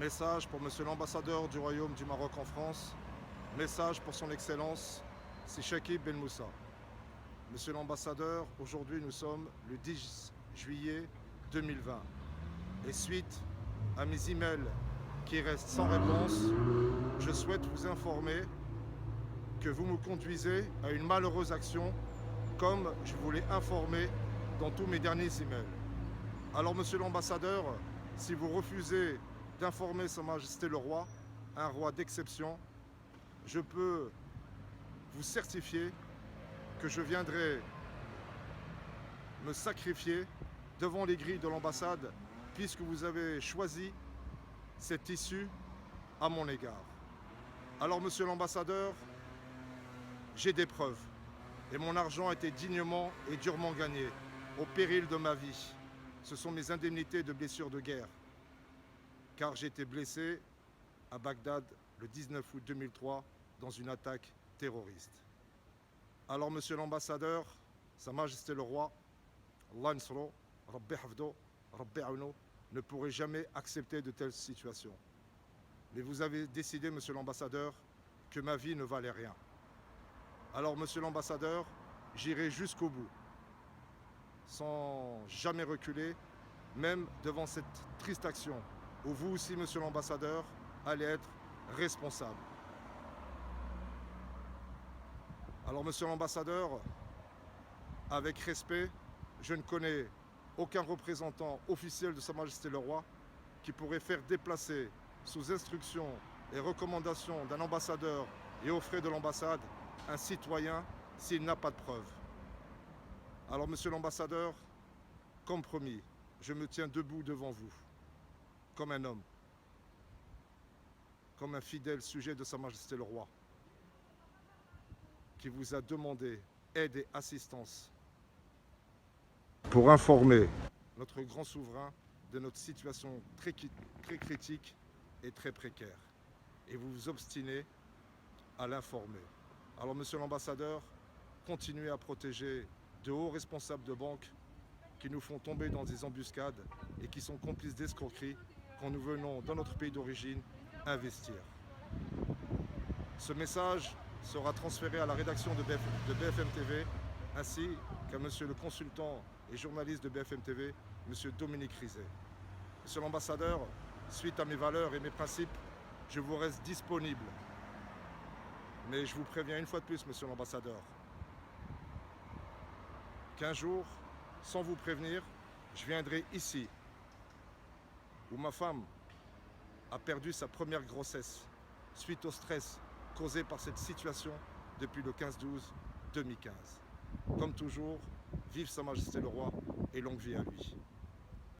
Message pour Monsieur l'ambassadeur du Royaume du Maroc en France. Message pour son Excellence, c'est Chakib Ben Moussa. Monsieur l'ambassadeur, aujourd'hui nous sommes le 10 juillet 2020. Et suite à mes emails qui restent sans réponse, je souhaite vous informer que vous me conduisez à une malheureuse action, comme je vous l'ai informé dans tous mes derniers emails. Alors, Monsieur l'ambassadeur, si vous refusez d'informer Sa Majesté le Roi, un roi d'exception, je peux vous certifier que je viendrai me sacrifier devant les grilles de l'ambassade, puisque vous avez choisi cette issue à mon égard. Alors, Monsieur l'ambassadeur, j'ai des preuves, et mon argent a été dignement et durement gagné, au péril de ma vie. Ce sont mes indemnités de blessures de guerre, car j'ai été blessé à Bagdad le 19 août 2003 dans une attaque terroriste. Alors, Monsieur l'ambassadeur, Sa Majesté le Roi, Allah Nsro, Rabbi Hafdo, Rabbi Auno, ne pourrait jamais accepter de telles situations. Mais vous avez décidé, Monsieur l'ambassadeur, que ma vie ne valait rien. Alors, Monsieur l'ambassadeur, j'irai jusqu'au bout, sans jamais reculer, même devant cette triste action, où vous aussi, Monsieur l'ambassadeur, allez être responsable. Alors, Monsieur l'ambassadeur, avec respect, je ne connais aucun représentant officiel de Sa Majesté le Roi qui pourrait faire déplacer, sous instruction et recommandation d'un ambassadeur et aux frais de l'ambassade, un citoyen s'il n'a pas de preuves. Alors, Monsieur l'ambassadeur, comme promis, je me tiens debout devant vous, comme un homme, comme un fidèle sujet de Sa Majesté le Roi, qui vous a demandé aide et assistance pour informer notre grand souverain de notre situation très critique et très précaire. Et vous vous obstinez à l'informer. Alors, Monsieur l'ambassadeur, continuez à protéger de hauts responsables de banques qui nous font tomber dans des embuscades et qui sont complices d'escroqueries quand nous venons dans notre pays d'origine investir. Ce message sera transféré à la rédaction de BFM TV ainsi qu'à Monsieur le consultant et journaliste de BFM TV, Monsieur Dominique Rizet. Monsieur l'ambassadeur, suite à mes valeurs et mes principes, je vous reste disponible. Mais je vous préviens une fois de plus, Monsieur l'ambassadeur, qu'un jour, sans vous prévenir, je viendrai ici, où ma femme a perdu sa première grossesse suite au stress causé par cette situation depuis le 15-12-2015. Comme toujours, vive Sa Majesté le Roi et longue vie à lui.